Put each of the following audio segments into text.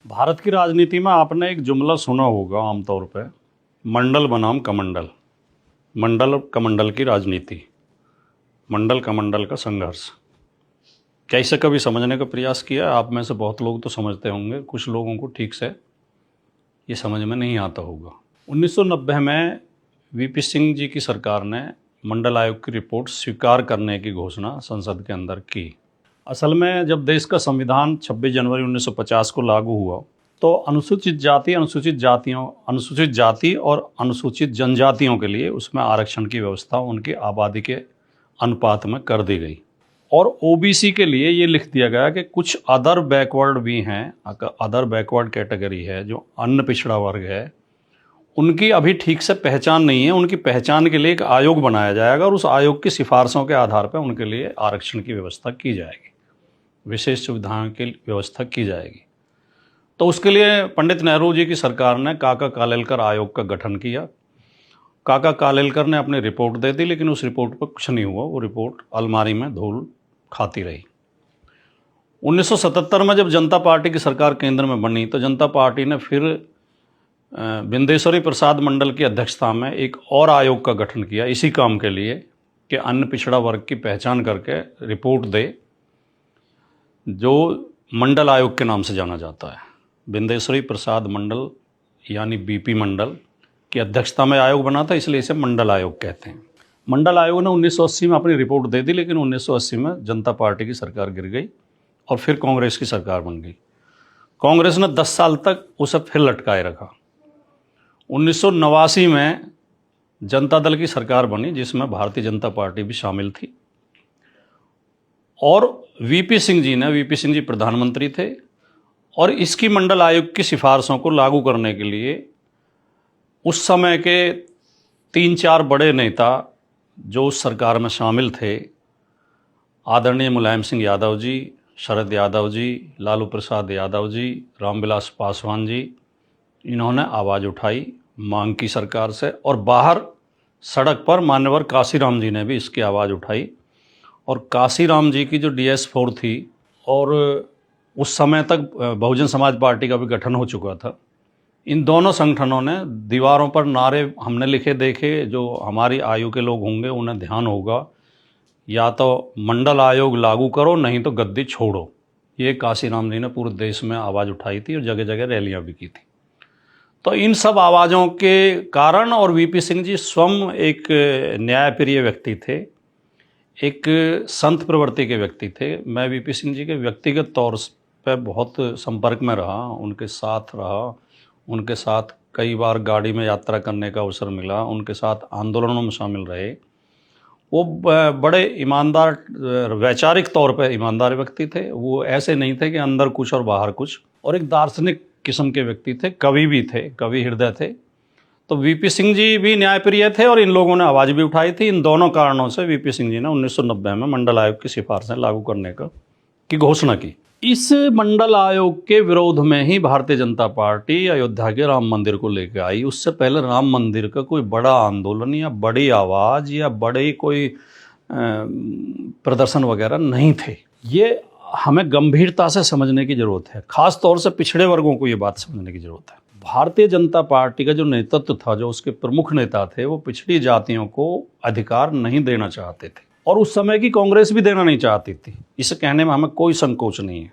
भारत की राजनीति में आपने एक जुमला सुना होगा आमतौर पे, मंडल बनाम कमंडल। मंडल कमंडल की राजनीति, मंडल कमंडल का संघर्ष। क्या इसे कभी समझने का प्रयास किया? आप में से बहुत लोग तो समझते होंगे, कुछ लोगों को ठीक से ये समझ में नहीं आता होगा। 1990 में वीपी सिंह जी की सरकार ने मंडल आयोग की रिपोर्ट स्वीकार करने की घोषणा संसद के अंदर की। असल में जब देश का संविधान 26 जनवरी 1950 को लागू हुआ तो अनुसूचित जाति और अनुसूचित जनजातियों के लिए उसमें आरक्षण की व्यवस्था उनकी आबादी के अनुपात में कर दी गई। और ओबीसी के लिए ये लिख दिया गया कि कुछ अदर बैकवर्ड भी हैं, अदर बैकवर्ड कैटेगरी है, जो अन्य पिछड़ा वर्ग है, उनकी अभी ठीक से पहचान नहीं है। उनकी पहचान के लिए एक आयोग बनाया जाएगा और उस आयोग की सिफारिशों के आधार पर उनके लिए आरक्षण की व्यवस्था की जाएगी, विशेष सुविधाओं की व्यवस्था की जाएगी। तो उसके लिए पंडित नेहरू जी की सरकार ने काका कालेलकर आयोग का गठन किया। काका कालेलकर ने अपनी रिपोर्ट दे दी, लेकिन उस रिपोर्ट पर कुछ नहीं हुआ। वो रिपोर्ट अलमारी में धूल खाती रही। 1977 में जब जनता पार्टी की सरकार केंद्र में बनी तो जनता पार्टी ने फिर बिंदेश्वरी प्रसाद मंडल की अध्यक्षता में एक और आयोग का गठन किया इसी काम के लिए कि अन्य पिछड़ा वर्ग की पहचान करके रिपोर्ट दे, जो मंडल आयोग के नाम से जाना जाता है। बिंदेश्वरी प्रसाद मंडल यानी बीपी मंडल की अध्यक्षता में आयोग बना था, इसलिए इसे मंडल आयोग कहते हैं। मंडल आयोग ने 1980 में अपनी रिपोर्ट दे दी, लेकिन 1980 में जनता पार्टी की सरकार गिर गई और फिर कांग्रेस की सरकार बन गई। कांग्रेस ने 10 साल तक उसे फिर लटकाए रखा। 1989 में जनता दल की सरकार बनी, जिसमें भारतीय जनता पार्टी भी शामिल थी। और वीपी सिंह जी प्रधानमंत्री थे और इसकी मंडल आयोग की सिफारिशों को लागू करने के लिए उस समय के 3-4 बड़े नेता जो उस सरकार में शामिल थे, आदरणीय मुलायम सिंह यादव जी, शरद यादव जी, लालू प्रसाद यादव जी, रामविलास पासवान जी, इन्होंने आवाज़ उठाई मांग की सरकार से। और बाहर सड़क पर मान्यवर काशीराम जी ने भी इसकी आवाज़ उठाई। और काशीराम जी की जो DS4 थी, और उस समय तक बहुजन समाज पार्टी का भी गठन हो चुका था, इन दोनों संगठनों ने दीवारों पर नारे हमने लिखे देखे, जो हमारी आयु के लोग होंगे उन्हें ध्यान होगा, या तो मंडल आयोग लागू करो नहीं तो गद्दी छोड़ो। ये काशीराम जी ने पूरे देश में आवाज़ उठाई थी और जगह जगह रैलियां भी की थी। तो इन सब आवाज़ों के कारण, और वीपी सिंह जी स्वयं एक न्यायप्रिय व्यक्ति थे, एक संत प्रवृत्ति के व्यक्ति थे। मैं वीपी सिंह जी के व्यक्तिगत तौर पर बहुत संपर्क में रहा, उनके साथ रहा, उनके साथ कई बार गाड़ी में यात्रा करने का अवसर मिला, उनके साथ आंदोलनों में शामिल रहे। वो बड़े ईमानदार, वैचारिक तौर पर ईमानदार व्यक्ति थे। वो ऐसे नहीं थे कि अंदर कुछ और बाहर कुछ, और एक दार्शनिक किस्म के व्यक्ति थे, कवि भी थे, कवि हृदय थे। तो वीपी सिंह जी भी न्यायप्रिय थे और इन लोगों ने आवाज़ भी उठाई थी। इन दोनों कारणों से वीपी सिंह जी ने 1990 में मंडल आयोग की सिफारिशें लागू करने की घोषणा की। इस मंडल आयोग के विरोध में ही भारतीय जनता पार्टी अयोध्या के राम मंदिर को लेकर आई। उससे पहले राम मंदिर का कोई बड़ा आंदोलन या बड़ी आवाज़ या बड़े कोई प्रदर्शन वगैरह नहीं थे। ये हमें गंभीरता से समझने की ज़रूरत है, ख़ास तौर से पिछड़े वर्गों को ये बात समझने की ज़रूरत है। भारतीय जनता पार्टी का जो नेतृत्व था, जो उसके प्रमुख नेता थे, वो पिछड़ी जातियों को अधिकार नहीं देना चाहते थे, और उस समय की कांग्रेस भी देना नहीं चाहती थी। इसे कहने में हमें कोई संकोच नहीं है।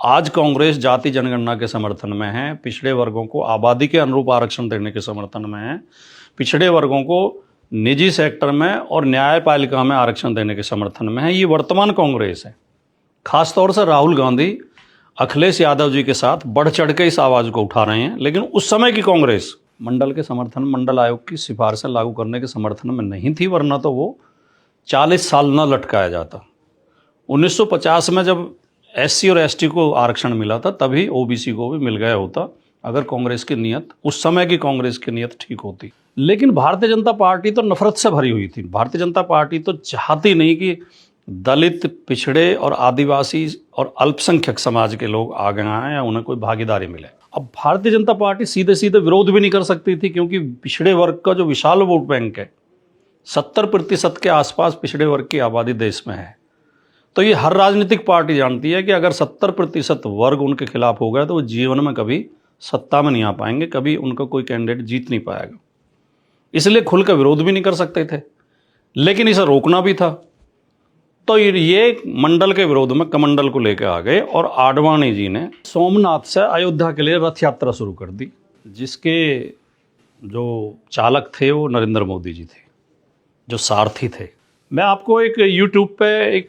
आज कांग्रेस जाति जनगणना के समर्थन में है, पिछड़े वर्गों को आबादी के अनुरूप आरक्षण देने के समर्थन में है, पिछड़े वर्गों को निजी सेक्टर में और न्यायपालिका में आरक्षण देने के समर्थन में है। ये वर्तमान कांग्रेस है। खासतौर से राहुल गांधी अखिलेश यादव जी के साथ बढ़ चढ़ के इस आवाज़ को उठा रहे हैं। लेकिन उस समय की कांग्रेस मंडल के समर्थन, मंडल आयोग की सिफारिशें लागू करने के समर्थन में नहीं थी, वरना तो वो 40 साल न लटकाया जाता। 1950 में जब SC और ST को आरक्षण मिला था, तभी OBC को भी मिल गया होता, अगर कांग्रेस की नीयत, उस समय की कांग्रेस की नीयत ठीक होती। लेकिन भारतीय जनता पार्टी तो नफरत से भरी हुई थी। भारतीय जनता पार्टी तो चाहती नहीं कि दलित, पिछड़े और आदिवासी और अल्पसंख्यक समाज के लोग आगे आएँ या उन्हें कोई भागीदारी मिले। अब भारतीय जनता पार्टी सीधे सीधे विरोध भी नहीं कर सकती थी, क्योंकि पिछड़े वर्ग का जो विशाल वोट बैंक है, 70% के आसपास पिछड़े वर्ग की आबादी देश में है। तो ये हर राजनीतिक पार्टी जानती है कि अगर 70% वर्ग उनके खिलाफ हो गया तो वो जीवन में कभी सत्ता में नहीं आ पाएंगे, कभी उनका कोई कैंडिडेट जीत नहीं पाएगा। इसलिए खुलकर विरोध भी नहीं कर सकते थे, लेकिन इसे रोकना भी था। तो ये मंडल के विरोध में कमंडल को लेकर आ गए और आडवाणी जी ने सोमनाथ से अयोध्या के लिए रथ यात्रा शुरू कर दी, जिसके जो चालक थे वो नरेंद्र मोदी जी थे, जो सारथी थे। मैं आपको एक यूट्यूब पे एक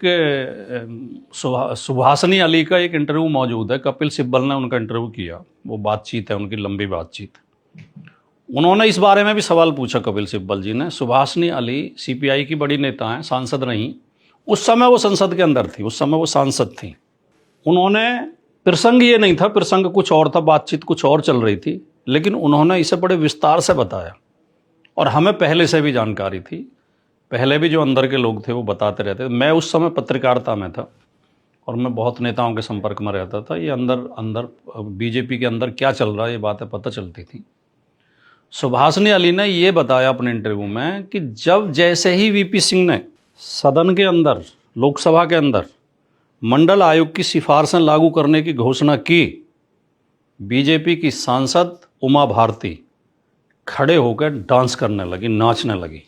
सुभाषनी अली का एक इंटरव्यू मौजूद है, कपिल सिब्बल ने उनका इंटरव्यू किया, वो बातचीत है उनकी, लंबी बातचीत। उन्होंने इस बारे में भी सवाल पूछा कपिल सिब्बल जी ने। सुभाषनी अली सीपीआई की बड़ी नेता हैं, सांसद रहीं, उस समय वो संसद के अंदर थी, उस समय वो सांसद थी। उन्होंने, प्रसंग ये नहीं था, प्रसंग कुछ और था, बातचीत कुछ और चल रही थी, लेकिन उन्होंने इसे बड़े विस्तार से बताया और हमें पहले से भी जानकारी थी, पहले भी जो अंदर के लोग थे वो बताते रहते। मैं उस समय पत्रकारिता में था और मैं बहुत नेताओं के संपर्क में रहता था। ये अंदर बीजेपी के अंदर क्या चल रहा है ये बातें पता चलती थी। सुभाषनी अली ने ये बताया अपने इंटरव्यू में कि जब जैसे ही वीपी सिंह ने सदन के अंदर, लोकसभा के अंदर मंडल आयोग की सिफारिशें लागू करने की घोषणा की, बीजेपी की सांसद उमा भारती खड़े होकर डांस करने लगी, नाचने लगी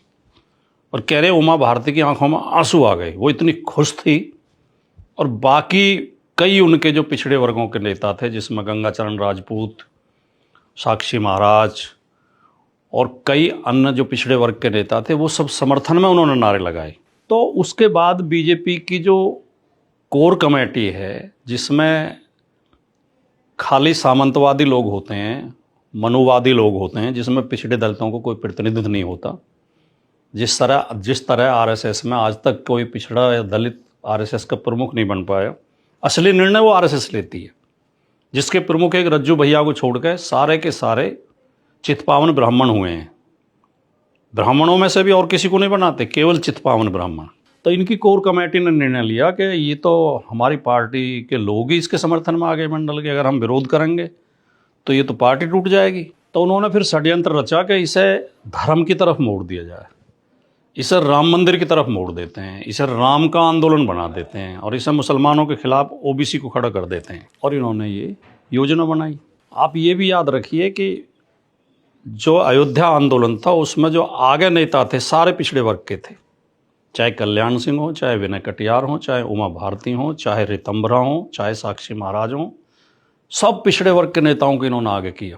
और कह रहे उमा भारती की आंखों में आंसू आ गए। वो इतनी खुश थी। और बाकी कई उनके जो पिछड़े वर्गों के नेता थे, जिसमें गंगाचरण राजपूत, साक्षी महाराज और कई अन्य जो पिछड़े वर्ग के नेता थे, वो सब समर्थन में उन्होंने नारे लगाए। तो उसके बाद बीजेपी की जो कोर कमेटी है, जिसमें खाली सामंतवादी लोग होते हैं, मनुवादी लोग होते हैं, जिसमें पिछड़े दलितों को कोई प्रतिनिधित्व नहीं होता, जिस तरह आरएसएस में आज तक कोई पिछड़ा या दलित आरएसएस का प्रमुख नहीं बन पाया। असली निर्णय वो आरएसएस लेती है, जिसके प्रमुख एक रज्जू भैया को छोड़कर सारे के सारे चित्पावन ब्राह्मण हुए हैं। ब्राह्मणों में से भी और किसी को नहीं बनाते, केवल चित्पावन ब्राह्मण। तो इनकी कोर कमेटी ने निर्णय लिया कि ये तो हमारी पार्टी के लोग ही इसके समर्थन में आ गए मंडल के, अगर हम विरोध करेंगे तो ये तो पार्टी टूट जाएगी। तो उन्होंने फिर षड्यंत्र रचा कि इसे धर्म की तरफ मोड़ दिया जाए, इसे राम मंदिर की तरफ मोड़ देते हैं, इसे राम का आंदोलन बना देते हैं और इसे मुसलमानों के खिलाफ ओबीसी को खड़ा कर देते हैं। और इन्होंने ये योजना बनाई। आप ये भी याद रखिए कि जो अयोध्या आंदोलन था उसमें जो आगे नेता थे सारे पिछड़े वर्ग के थे, चाहे कल्याण सिंह हो, चाहे विनय कटियार हो, चाहे उमा भारती हो, चाहे रितंबरा हो, चाहे साक्षी महाराज हो, सब पिछड़े वर्ग के नेताओं को इन्होंने आगे किया,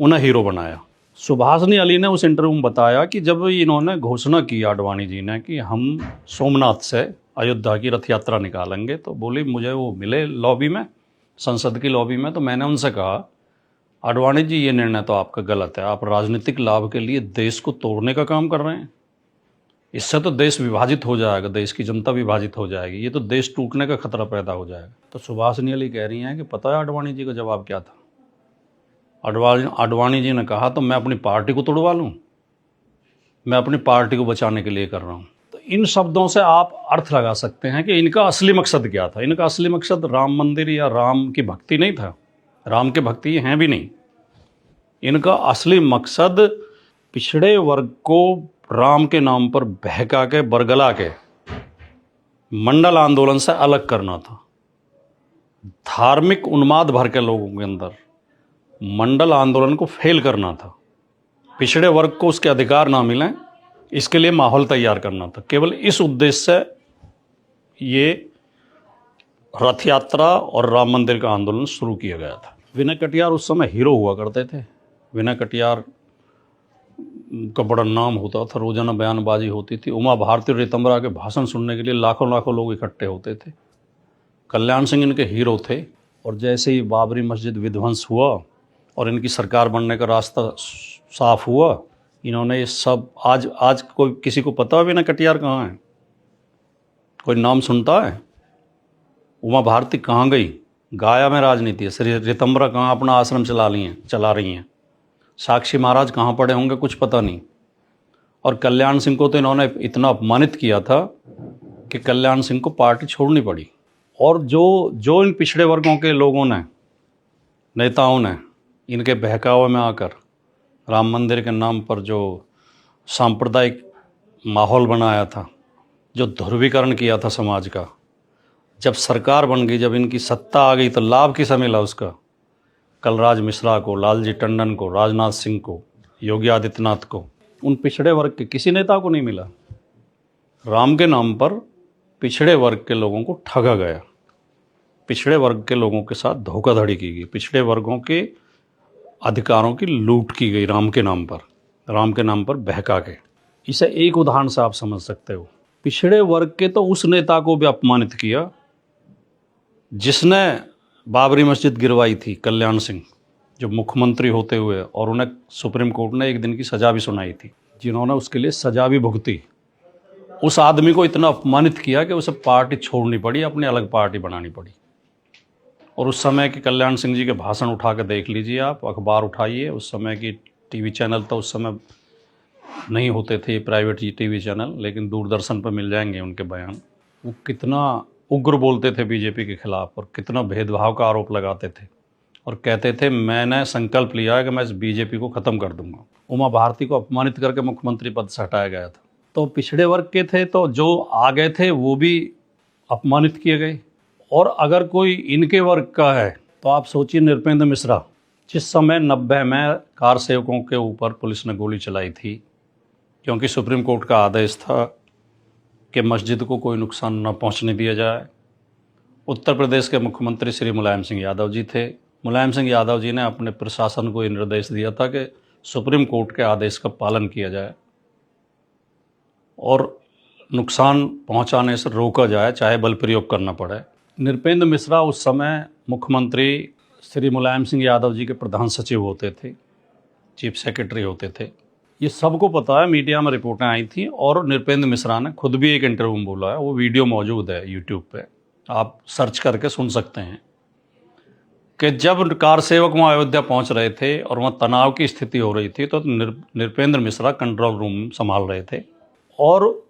उन्हें हीरो बनाया। सुभाषनी अली ने उस इंटरव्यू में बताया कि जब इन्होंने घोषणा की आडवाणी जी ने कि हम सोमनाथ से अयोध्या की रथ यात्रा निकालेंगे, तो बोली मुझे वो मिले लॉबी में, संसद की लॉबी में। तो मैंने उनसे कहा, आडवाणी जी ये निर्णय तो आपका गलत है, आप राजनीतिक लाभ के लिए देश को तोड़ने का काम कर रहे हैं, इससे तो देश विभाजित हो जाएगा, देश की जनता विभाजित हो जाएगी, ये तो देश टूटने का खतरा पैदा हो जाएगा। तो सुभाषनी अली कह रही हैं कि पता है आडवाणी जी का जवाब क्या था? आडवाणी जी ने कहा, तो मैं अपनी पार्टी को तोड़वा लूँ, मैं अपनी पार्टी को बचाने के लिए कर रहा हूँ। तो इन शब्दों से आप अर्थ लगा सकते हैं कि इनका असली मकसद क्या था। इनका असली मकसद राम मंदिर या राम की भक्ति नहीं था, राम के भक्ति हैं भी नहीं। इनका असली मकसद पिछड़े वर्ग को राम के नाम पर बहका के, बरगला के मंडल आंदोलन से अलग करना था। धार्मिक उन्माद भर के लोगों के अंदर मंडल आंदोलन को फेल करना था, पिछड़े वर्ग को उसके अधिकार ना मिलें, इसके लिए माहौल तैयार करना था। केवल इस उद्देश्य से ये रथ यात्रा और राम मंदिर का आंदोलन शुरू किया गया था। विनय कटियार उस समय हीरो हुआ करते थे। विनय कटियार का बड़ा नाम होता था, रोजाना बयानबाजी होती थी। उमा भारती और रितंबरा के भाषण सुनने के लिए लाखों लाखों लोग इकट्ठे होते थे। कल्याण सिंह इनके हीरो थे। और जैसे ही बाबरी मस्जिद विध्वंस हुआ और इनकी सरकार बनने का रास्ता साफ हुआ, इन्होंने ये सब, आज कोई किसी को पता है विनय कटियार कहाँ है? कोई नाम सुनता है? उमा भारती कहाँ गई? गाया में राजनीति है। श्री रितंबरा कहाँ अपना आश्रम चला रही हैं। साक्षी महाराज कहाँ पड़े होंगे कुछ पता नहीं। और कल्याण सिंह को तो इन्होंने इतना अपमानित किया था कि कल्याण सिंह को पार्टी छोड़नी पड़ी। और जो इन पिछड़े वर्गों के लोगों ने, नेताओं ने इनके बहकावे में आकर राम मंदिर के नाम पर जो सांप्रदायिक माहौल बनाया था, जो ध्रुवीकरण किया था समाज का, जब सरकार बन गई, जब इनकी सत्ता आ गई, तो लाभ किसे मिला उसका? कलराज मिश्रा को, लालजी टंडन को, राजनाथ सिंह को, योगी आदित्यनाथ को। उन पिछड़े वर्ग के किसी नेता को नहीं मिला। राम के नाम पर पिछड़े वर्ग के लोगों को ठगा गया, पिछड़े वर्ग के लोगों के साथ धोखाधड़ी की गई, पिछड़े वर्गों के अधिकारों की लूट की गई राम के नाम पर बहका के। इसे एक उदाहरण से आप समझ सकते हो। पिछड़े वर्ग के तो उस नेता को भी अपमानित किया जिसने बाबरी मस्जिद गिरवाई थी, कल्याण सिंह, जो मुख्यमंत्री होते हुए, और उन्हें सुप्रीम कोर्ट ने 1 दिन की सज़ा भी सुनाई थी, जिन्होंने उसके लिए सज़ा भी भुगती। उस आदमी को इतना अपमानित किया कि उसे पार्टी छोड़नी पड़ी, अपनी अलग पार्टी बनानी पड़ी। और उस समय के कल्याण सिंह जी के भाषण उठा के देख लीजिए आप, अखबार उठाइए, उस समय की टीवी चैनल तो उस समय नहीं होते थे, प्राइवेट टीवी चैनल, लेकिन दूरदर्शन पर मिल जाएंगे उनके बयान। वो कितना उग्र बोलते थे बीजेपी के खिलाफ, और कितना भेदभाव का आरोप लगाते थे, और कहते थे मैंने संकल्प लिया है कि मैं इस बीजेपी को ख़त्म कर दूंगा। उमा भारती को अपमानित करके मुख्यमंत्री पद से हटाया गया था। तो पिछड़े वर्ग के थे, तो जो आ गए थे वो भी अपमानित किए गए। और अगर कोई इनके वर्ग का है तो आप सोचिए, नृपेंद्र मिश्रा, जिस समय 90 में कार सेवकों के ऊपर पुलिस ने गोली चलाई थी, क्योंकि सुप्रीम कोर्ट का आदेश था कि मस्जिद को कोई नुकसान न पहुंचने दिया जाए। उत्तर प्रदेश के मुख्यमंत्री श्री मुलायम सिंह यादव जी थे। मुलायम सिंह यादव जी ने अपने प्रशासन को ये निर्देश दिया था कि सुप्रीम कोर्ट के आदेश का पालन किया जाए और नुकसान पहुंचाने से रोका जाए, चाहे बल प्रयोग करना पड़े। नृपेंद्र मिश्रा उस समय मुख्यमंत्री श्री मुलायम सिंह यादव जी के प्रधान सचिव होते थे, चीफ सेक्रेटरी होते थे। ये सबको पता है, मीडिया में रिपोर्टें आई थी, और नृपेंद्र मिश्रा ने खुद भी एक इंटरव्यू में बोला है, वो वीडियो मौजूद है यूट्यूब पे, आप सर्च करके सुन सकते हैं, कि जब कार सेवक वहाँ अयोध्या पहुँच रहे थे और वहाँ तनाव की स्थिति हो रही थी, तो नृपेंद्र मिश्रा कंट्रोल रूम संभाल रहे थे, और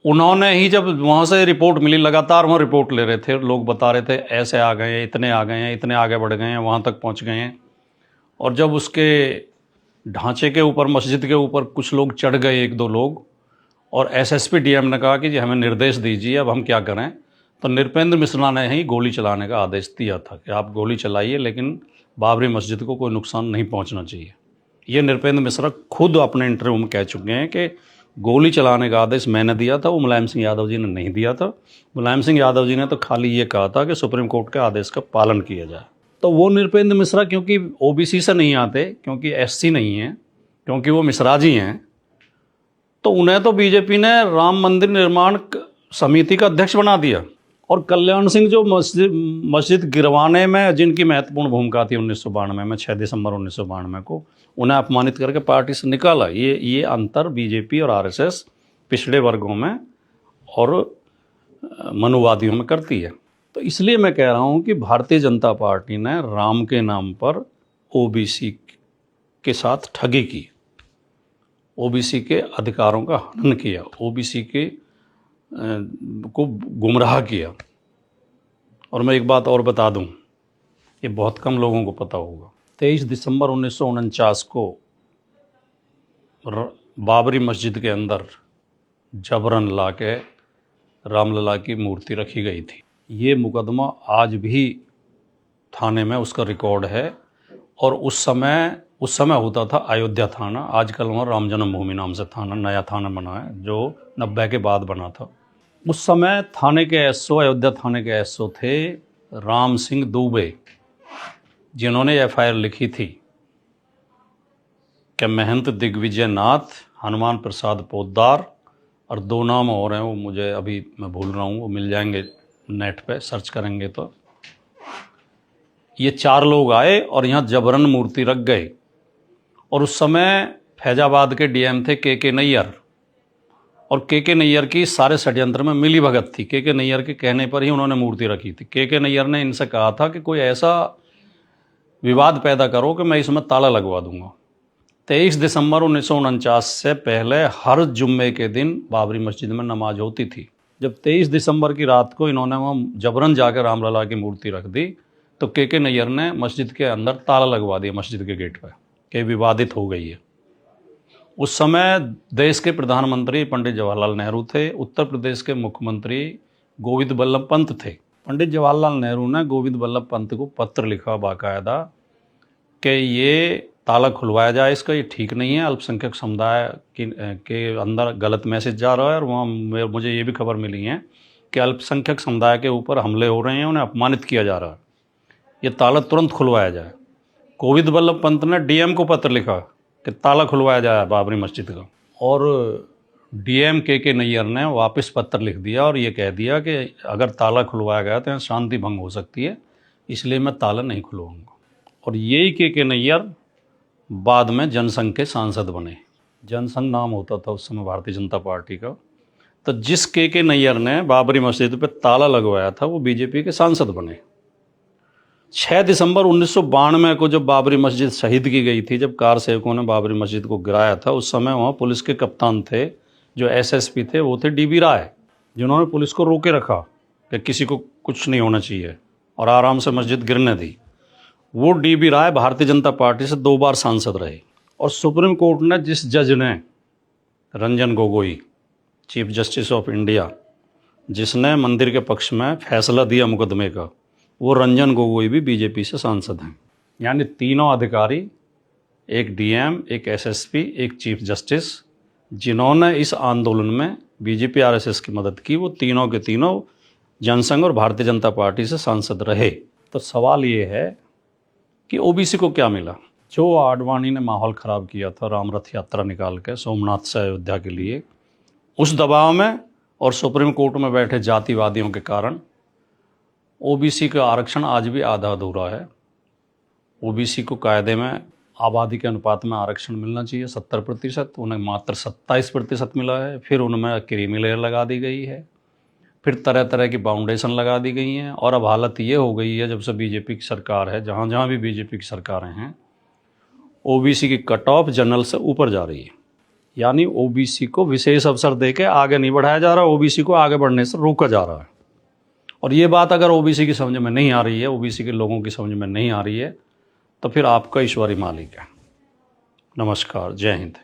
उन्होंने ही जब वहाँ से रिपोर्ट मिली, लगातार वहाँ रिपोर्ट ले रहे थे, लोग बता रहे थे ऐसे आ गए हैं, इतने आ गए हैं, इतने आगे बढ़ गए हैं, वहाँ तक पहुँच गए हैं। और जब उसके ढांचे के ऊपर, मस्जिद के ऊपर कुछ लोग चढ़ गए, 1-2 लोग, और एसएसपी डीएम ने कहा कि जी हमें निर्देश दीजिए, अब हम क्या करें, तो नृपेंद्र मिश्रा ने ही गोली चलाने का आदेश दिया था कि आप गोली चलाइए, लेकिन बाबरी मस्जिद को कोई नुकसान नहीं पहुँचना चाहिए। ये नृपेंद्र मिश्रा खुद अपने इंटरव्यू में कह चुके हैं कि गोली चलाने का आदेश मैंने दिया था, वो मुलायम सिंह यादव जी ने नहीं दिया था। मुलायम सिंह यादव जी ने तो खाली ये कहा था कि सुप्रीम कोर्ट के आदेश का पालन किया जाए। तो वो नृपेंद्र मिश्रा क्योंकि ओबीसी से नहीं आते, क्योंकि एससी नहीं है, क्योंकि वो मिश्राजी हैं, तो उन्हें तो बीजेपी ने राम मंदिर निर्माण समिति का अध्यक्ष बना दिया। और कल्याण सिंह जो मस्जिद गिरवाने में जिनकी महत्वपूर्ण भूमिका थी 1992 में, 6 दिसंबर 1992 को, उन्हें अपमानित करके पार्टी से निकाला। ये अंतर बीजेपी और आरएसएस पिछड़े वर्गों में और मनुवादियों में करती है। तो इसलिए मैं कह रहा हूँ कि भारतीय जनता पार्टी ने राम के नाम पर ओबीसी के साथ ठगी की, ओबीसी के अधिकारों का हनन किया, ओबीसी के को गुमराह किया। और मैं एक बात और बता दूं, ये बहुत कम लोगों को पता होगा, 23 दिसंबर 1949 को बाबरी मस्जिद के अंदर जबरन ला के रामलला की मूर्ति रखी गई थी। ये मुकदमा आज भी थाने में उसका रिकॉर्ड है, और उस समय होता था अयोध्या थाना, आजकल वहाँ राम जन्मभूमि नाम से थाना, नया थाना बना है, जो 90 के बाद बना था। उस समय थाने के एसओ, अयोध्या थाने के एसओ थे राम सिंह दुबे, जिन्होंने एफआईआर लिखी थी कि महंत दिग्विजय नाथ, हनुमान प्रसाद पोद्दार, और 2 नाम और हैं, वो मुझे अभी मैं भूल रहा हूँ, वो मिल जाएंगे नेट पे, सर्च करेंगे तो। ये 4 लोग आए और यहाँ जबरन मूर्ति रख गए। और उस समय फैजाबाद के डीएम थे के नैयर, और के नैयर की सारे षड्यंत्र में मिली भगत थी। के नैयर के कहने पर ही उन्होंने मूर्ति रखी थी। के नैयर ने इनसे कहा था कि कोई ऐसा विवाद पैदा करो कि मैं इसमें ताला लगवा दूंगा। 23 दिसंबर 1949 से पहले हर जुम्मे के दिन बाबरी मस्जिद में नमाज होती थी। जब 23 दिसंबर की रात को इन्होंने वहाँ जबरन जाकर रामलला की मूर्ति रख दी, तो के नैयर ने मस्जिद के अंदर ताला लगवा दिया, मस्जिद के गेट पर, कि विवादित हो गई है। उस समय देश के प्रधानमंत्री पंडित जवाहरलाल नेहरू थे, उत्तर प्रदेश के मुख्यमंत्री गोविंद बल्लभ पंत थे। पंडित जवाहरलाल नेहरू ने गोविंद बल्लभ पंत को पत्र लिखा बाकायदा कि ये ताला खुलवाया जाए इसका, ये ठीक नहीं है, अल्पसंख्यक समुदाय के अंदर गलत मैसेज जा रहा है। और वहाँ मुझे ये भी खबर मिली है कि अल्पसंख्यक समुदाय के ऊपर हमले हो रहे हैं, उन्हें अपमानित किया जा रहा है, ये ताला तुरंत खुलवाया जाए। गोविंद बल्लभ पंत ने डीएम को पत्र लिखा कि ताला खुलवाया जाए बाबरी मस्जिद का, और डीएम के नैयर ने वापस पत्र लिख दिया और ये कह दिया कि अगर ताला खुलवाया गया तो यहाँ शांति भंग हो सकती है, इसलिए मैं ताला नहीं खुलवाऊंगा। और यही के नैयर बाद में जनसंघ के सांसद बने। जनसंघ नाम होता था उस समय भारतीय जनता पार्टी का। तो जिस के नैयर ने बाबरी मस्जिद पे ताला लगवाया था वो बीजेपी के सांसद बने। 6 दिसंबर 1992 को जब बाबरी मस्जिद शहीद की गई थी, जब कार सेवकों ने बाबरी मस्जिद को गिराया था, उस समय वहाँ पुलिस के कप्तान थे, जो एसएसपी थे वो थे डीबी राय, जिन्होंने पुलिस को रोके रखा कि किसी को कुछ नहीं होना चाहिए और आराम से मस्जिद गिरने दी। वो डीबी राय भारतीय जनता पार्टी से 2 बार सांसद रहे। और सुप्रीम कोर्ट ने जिस जज ने, Ranjan Gogoi, chief justice of India, जिसने मंदिर के पक्ष में फैसला दिया मुकदमे का, वो रंजन गोगोई भी बीजेपी से सांसद हैं। यानी तीनों अधिकारी, एक डीएम, एक एसएसपी, एक चीफ जस्टिस, जिन्होंने इस आंदोलन में बीजेपी आरएसएस की मदद की, वो तीनों के तीनों जनसंघ और भारतीय जनता पार्टी से सांसद रहे। तो सवाल ये है कि ओबीसी को क्या मिला? जो आडवाणी ने माहौल ख़राब किया था राम रथ यात्रा निकाल के सोमनाथ से अयोध्या के लिए, उस दबाव में और सुप्रीम कोर्ट में बैठे जातिवादियों के कारण ओबीसी का आरक्षण आज भी आधा अधूरा है। ओबीसी को कायदे में आबादी के अनुपात में आरक्षण मिलना चाहिए 70%, उन्हें मात्र 27% मिला है। फिर उनमें क्रीमी लेयर लगा दी गई है, फिर तरह तरह की बाउंडेशन लगा दी गई हैं। और अब हालत ये हो गई है, जब से बीजेपी की सरकार है, जहाँ जहाँ भी बीजेपी की सरकारें हैं, ओबीसी की कट ऑफ जनरल से ऊपर जा रही है। यानी ओबीसी को विशेष अवसर देके आगे नहीं बढ़ाया जा रहा, ओबीसी को आगे बढ़ने से रोका जा रहा है। और ये बात अगर ओबीसी की समझ में नहीं आ रही है, ओबीसी के लोगों की समझ में नहीं आ रही है, तो फिर आपका ईश्वरी मालिक है। नमस्कार, जय हिंद।